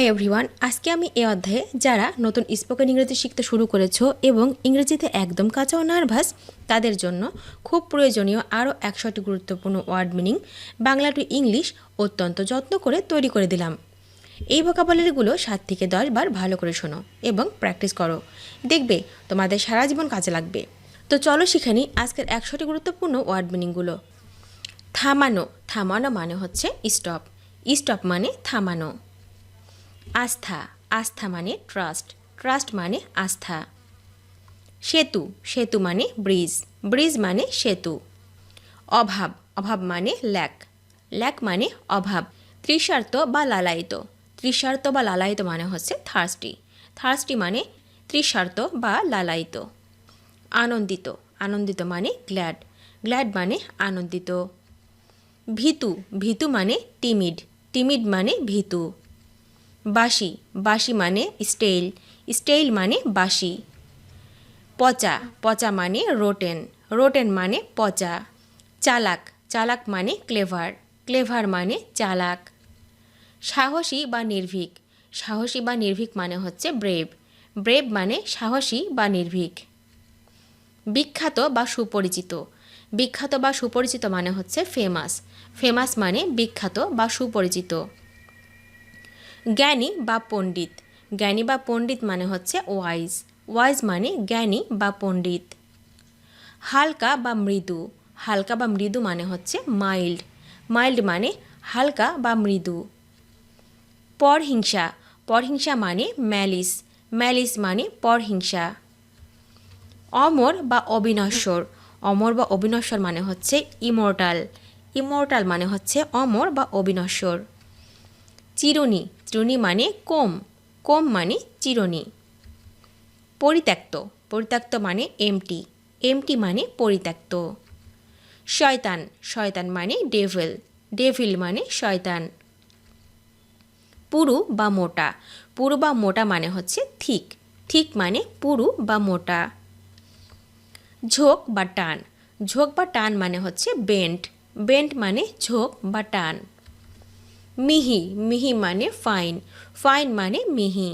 Hi everyone, আজকে আমি এই অধ্যায়ে যারা নতুন স্পোকেন ইংরেজি শিখতে শুরু করেছো এবং ইংরেজিতে একদম কাঁচা ও নার্ভাস তাদের জন্য খুব প্রয়োজনীয় আরও 100টি গুরুত্বপূর্ণ word meaning Bangla to English অত্যন্ত যত্ন করে তৈরি করে দিলাম। এই ভোকাবুলারিগুলো 7 থেকে 10 বার ভালো করে শোনো এবং প্র্যাকটিস করো, দেখবে তোমাদের সারা জীবন কাজে লাগবে। তো চলো শিখে নিই আজকের 100টি গুরুত্বপূর্ণ ওয়ার্ড মিনিংগুলো। থামানো, থামানো মানে হচ্ছে স্টপ, স্টপ মানে থামানো। আস্থা, আস্থা মানে ট্রাস্ট, ট্রাস্ট মানে আস্থা। সেতু, সেতু মানে ব্রিজ, ব্রিজ মানে সেতু। অভাব, অভাব মানে ল্যাক, ল্যাক মানে অভাব। তৃষার্ত বা লালায়িত, তৃষার্ত বা লালায়িত মানে হচ্ছে থার্স্টি, থার্স্টি মানে তৃষার্ত বা লালায়িত। আনন্দিত, আনন্দিত মানে গ্ল্যাড, গ্ল্যাড মানে আনন্দিত। ভীতু, ভীতু মানে টিমিড, টিমিড মানে ভীতু। বাসি, বাসি মানে স্টেইল, স্টেইল মানে বাসি। পচা, পচা মানে রোটেন, রোটেন মানে পচা। চালাক, চালাক মানে ক্লেভার, ক্লেভার মানে চালাক। সাহসী বা নির্ভীক, সাহসী বা নির্ভীক মানে হচ্ছে ব্রেভ, ব্রেভ মানে সাহসী বা নির্ভীক। বিখ্যাত বা সুপরিচিত, বিখ্যাত বা সুপরিচিত মানে হচ্ছে ফেমাস, ফেমাস মানে বিখ্যাত বা সুপরিচিত। জ্ঞানী বা পণ্ডিত, জ্ঞানী বা পণ্ডিত মানে হচ্ছে ওয়াইজ, ওয়াইজ মানে জ্ঞানী বা পণ্ডিত। হালকা বা মৃদু, হালকা বা মৃদু মানে হচ্ছে মাইল্ড, মাইল্ড মানে হালকা বা মৃদু। পরহিংসা, পরহিংসা মানে ম্যালিস, ম্যালিস মানে পরহিংসা। অমর বা অবিনশ্বর, অমর বা অবিনশ্বর মানে হচ্ছে ইমর্টাল, ইমর্টাল মানে হচ্ছে অমর বা অবিনশ্বর। চিরুনি, চিরুনি মানে কোম, কোম মানে চিরুনি। পরিত্যক্ত, পরিত্যক্ত মানে এমটি, এমটি মানে পরিত্যক্ত। শয়তান, শয়তান মানে ডেভিল, ডেভিল মানে শয়তান। পুরু বা মোটা, পুরু বা মোটা মানে হচ্ছে থিক, থিক মানে পুরু বা মোটা। ঝোঁক বা টান, ঝোঁক বা টান মানে হচ্ছে বেন্ট, বেন্ট মানে ঝোঁক বা টান। মিহি, মিহি মানে ফাইন, ফাইন মানে মিহি।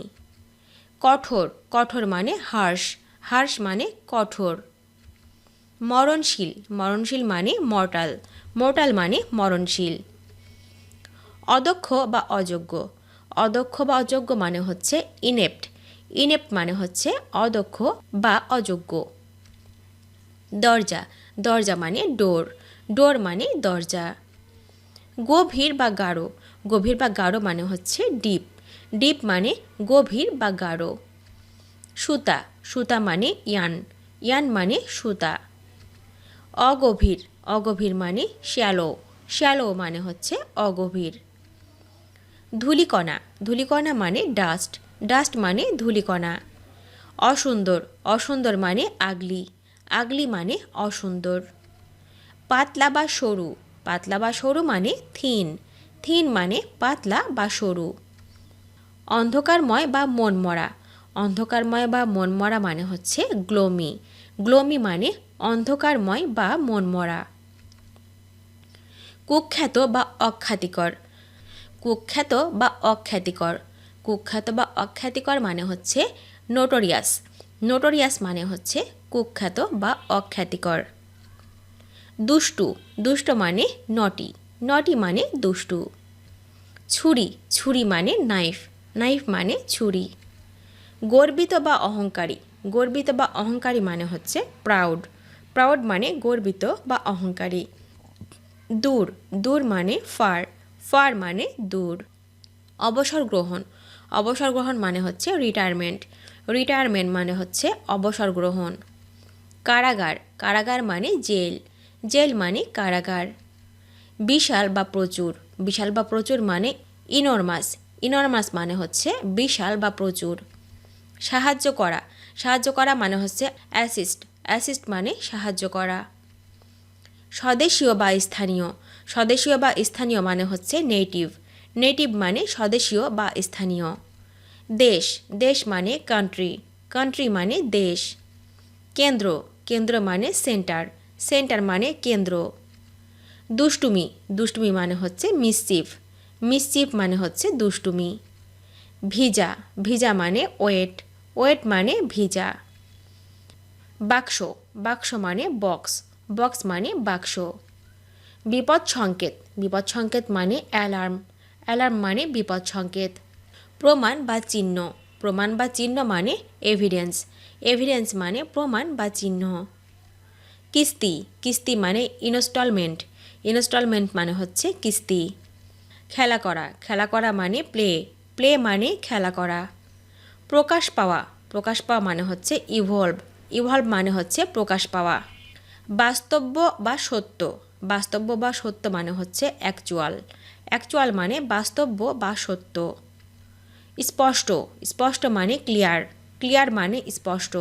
কঠোর, কঠোর মানে হার্শ, হার্শ মানে কঠোর। মরণশীল, মরণশীল মানে মর্টাল, মর্টাল মানে মরণশীল। অদক্ষ বা অযোগ্য, অদক্ষ বা অযোগ্য মানে হচ্ছে ইনেপ্ট, ইনেপ্ট মানে হচ্ছে অদক্ষ বা অযোগ্য। দরজা, দরজা মানে ডোর, ডোর মানে দরজা। গভীর বা গাঢ়, গভীর বা গাঢ় মানে হচ্ছে ডিপ, ডিপ মানে গভীর বা গাঢ়। সুতা, সুতা মানে ইয়ান, ইয়ান মানে সুতা। অগভীর, অগভীর মানে শ্যালো, শ্যালো মানে হচ্ছে অগভীর। ধূলিকণা, ধূলিকণা মানে ডাস্ট, ডাস্ট মানে ধূলিকণা। অসুন্দর, অসুন্দর মানে আগলি, আগলি মানে অসুন্দর। পাতলা বা সরু, পাতলা বা সরু মানে থিন, থিন মানে পাতলা বা সরু। অন্ধকারময় বা মনমরা, অন্ধকারময় বা মনমরা মানে হচ্ছে গ্লোমি, গ্লোমি মানে অন্ধকারময় বা মনমরা। কুখ্যাত বা অখ্যাতিকর, কুখ্যাত বা অখ্যাতিকর, কুখ্যাত বা অখ্যাতিকর মানে হচ্ছে নোটোরিয়াস, নোটোরিয়াস মানে হচ্ছে কুখ্যাত বা অখ্যাতিকর। দুষ্টু, দুষ্ট মানে নটি, নটি মানে দুষ্টু। ছুরি, ছুরি মানে নাইফ, নাইফ মানে ছুরি। গর্বিত বা অহংকারী, গর্বিত বা অহংকারী মানে হচ্ছে প্রাউড, প্রাউড মানে গর্বিত বা অহংকারী। দূর, দূর মানে ফার, ফার মানে দূর। অবসর গ্রহণ, অবসর গ্রহণ মানে হচ্ছে রিটায়ারমেন্ট, রিটায়ারমেন্ট মানে হচ্ছে অবসর গ্রহণ। কারাগার, কারাগার মানে জেল, জেল মানে কারাগার। বিশাল বা প্রচুর, বিশাল বা প্রচুর মানে ইনরমাস, ইনরমাস মানে হচ্ছে বিশাল বা প্রচুর। সাহায্য করা, সাহায্য করা মানে হচ্ছে অ্যাসিস্ট, অ্যাসিস্ট মানে সাহায্য করা। স্বদেশীয় বা স্থানীয়, স্বদেশীয় বা স্থানীয় মানে হচ্ছে নেটিভ, নেটিভ মানে স্বদেশীয় বা স্থানীয়। দেশ, দেশ মানে কান্ট্রি, কান্ট্রি মানে দেশ। কেন্দ্র, কেন্দ্র মানে সেন্টার, সেন্টার মানে কেন্দ্র। দুষ্টুমি, দুষ্টুমি মানে হচ্ছে মিসচিফ, মিসচিফ মানে হচ্ছে দুষ্টুমি। ভিজা ভিজা মানে ওয়েট ওয়েট মানে ভিজা বাক্স বাক্স মানে বক্স বক্স মানে বাক্স বিপদ সংকেত মানে অ্যালার্ম অ্যালার্ম মানে বিপদ সংকেত প্রমাণ বা চিহ্ন মানে এভিডেন্স এভিডেন্স মানে প্রমাণ বা চিহ্ন কিস্তি কিস্তি মানে ইনস্টলমেন্ট ইনস্টলমেন্ট মানে হচ্ছে কিস্তি খেলা করা মানে প্লে প্লে মানে খেলা করা প্রকাশ পাওয়া মানে হচ্ছে ইভলভ ইভলভ মানে হচ্ছে প্রকাশ পাওয়া বাস্তব্য বা সত্য মানে হচ্ছে অ্যাকচুয়াল অ্যাকচুয়াল মানে বাস্তব্য বা সত্য স্পষ্ট মানে ক্লিয়ার ক্লিয়ার মানে স্পষ্ট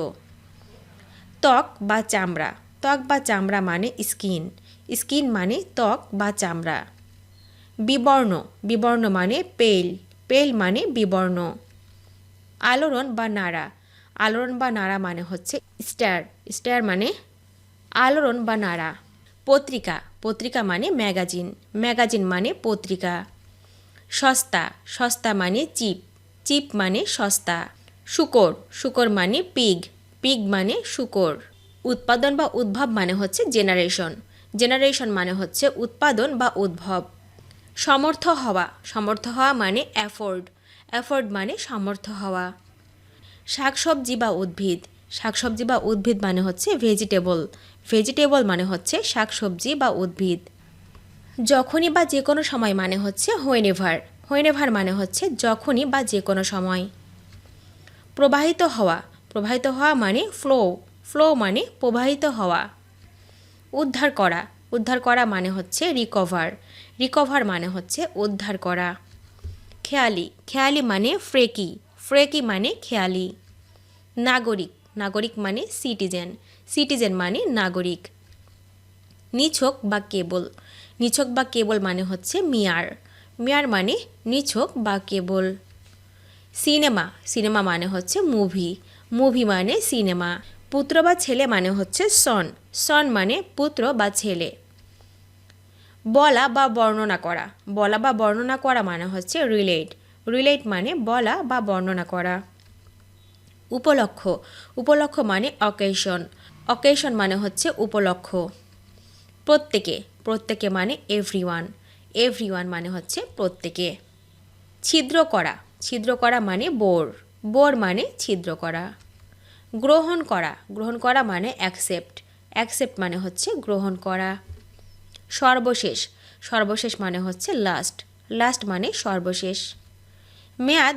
ত্বক বা চামড়া মানে স্কিন স্কিন মানে ত্বক বা চামড়া বিবর্ণ মানে পেল মানে বিবর্ণ আলোড়ন বা নাড়া মানে হচ্ছে স্টার মানে আলোড়ন বা নাড়া পত্রিকা মানে ম্যাগাজিন মানে পত্রিকা সস্তা মানে চিপ মানে সস্তা শুকর মানে পিগ মানে শুকর উৎপাদন বা উদ্ভব মানে হচ্ছে জেনারেশন মানে হচ্ছে উৎপাদন বা উদ্ভব সমর্থ হওয়া মানে অ্যাফোর্ড মানে সমর্থ হওয়া শাকসবজি বা উদ্ভিদ মানে হচ্ছে ভেজিটেবল মানে হচ্ছে শাকসবজি বা উদ্ভিদ যখনই বা যে কোনো সময় মানে হচ্ছে হোয়েনেভার মানে হচ্ছে যখনই বা যে কোনো সময় প্রবাহিত হওয়া মানে ফ্লো মানে প্রবাহিত হওয়া উদ্ধার করা মানে হচ্ছে রিকভার মানে হচ্ছে উদ্ধার করা খেয়ালি মানে ফ্রেকি মানে খেয়ালি নাগরিক মানে সিটিজেন মানে নাগরিক নিছক বা কেবল মানে হচ্ছে মিয়ার মানে নিছক বা কেবল সিনেমা মানে হচ্ছে মুভি মানে সিনেমা পুত্র বা ছেলে মানে হচ্ছে সন মানে পুত্র বা ছেলে বলা বা বর্ণনা করা মানে হচ্ছে রিলেট মানে বলা বা বর্ণনা করা উপলক্ষ মানে অকেশন মানে হচ্ছে উপলক্ষ প্রত্যেকে মানে এভরিওয়ান মানে হচ্ছে প্রত্যেকে ছিদ্র করা মানে বোর মানে ছিদ্র করা গ্রহণ করা মানে অ্যাকসেপ্ট মানে হচ্ছে গ্রহণ করা সর্বশেষ মানে হচ্ছে লাস্ট মানে সর্বশেষ মেয়াদ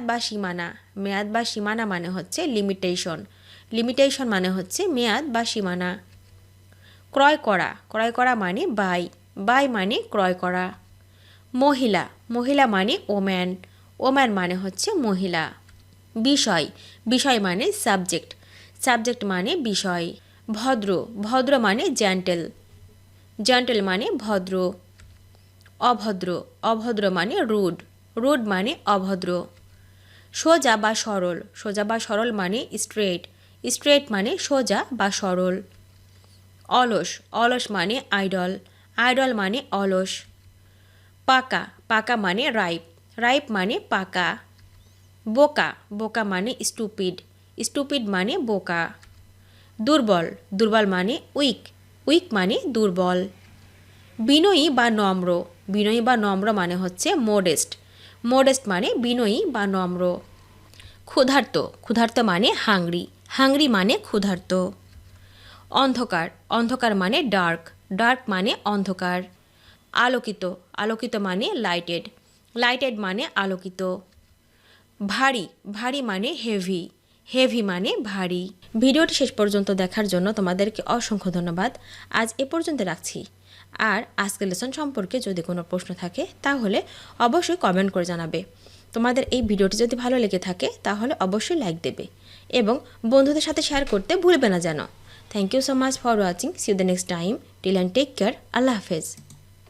বা সীমানা মানে হচ্ছে লিমিটেশন মানে হচ্ছে মেয়াদ বা সীমানা ক্রয় করা মানে বাই মানে ক্রয় করা মহিলা মানে ওম্যান মানে হচ্ছে মহিলা বিষয় মানে সাবজেক্ট মানে বিষয় ভদ্র মানে জেন্টেল মানে ভদ্র অভদ্র মানে রুড মানে অভদ্র সোজা বা সরল মানে স্ট্রেট মানে সোজা বা সরল অলস মানে আইডল মানে অলস পাকা মানে রাইপ মানে পাকা বোকা মানে স্টুপিড মানে বোকা দুর্বল মানে উইক মানে দুর্বল বিনয়ী বা নম্র মানে হচ্ছে মোডেস্ট মানে বিনয়ী বা নম্র ক্ষুধার্ত মানে হাংরি মানে ক্ষুধার্ত অন্ধকার মানে ডার্ক মানে অন্ধকার আলোকিত মানে লাইটেড মানে আলোকিত ভারী মানে হেভি মানে ভারী ভিডিওটি শেষ পর্যন্ত দেখার জন্য তোমাদেরকে অসংখ্য ধন্যবাদ আজ এ পর্যন্ত রাখছি আর আজকের লেসন সম্পর্কে যদি কোনো প্রশ্ন থাকে তাহলে অবশ্যই কমেন্ট করে জানাবে তোমাদের এই ভিডিওটি যদি ভালো লেগে থাকে তাহলে অবশ্যই লাইক দেবে এবং বন্ধুদের সাথে শেয়ার করতে ভুলবে না যেন thank you so much for watching see you the next time till and take care আল্লাহ হাফেজ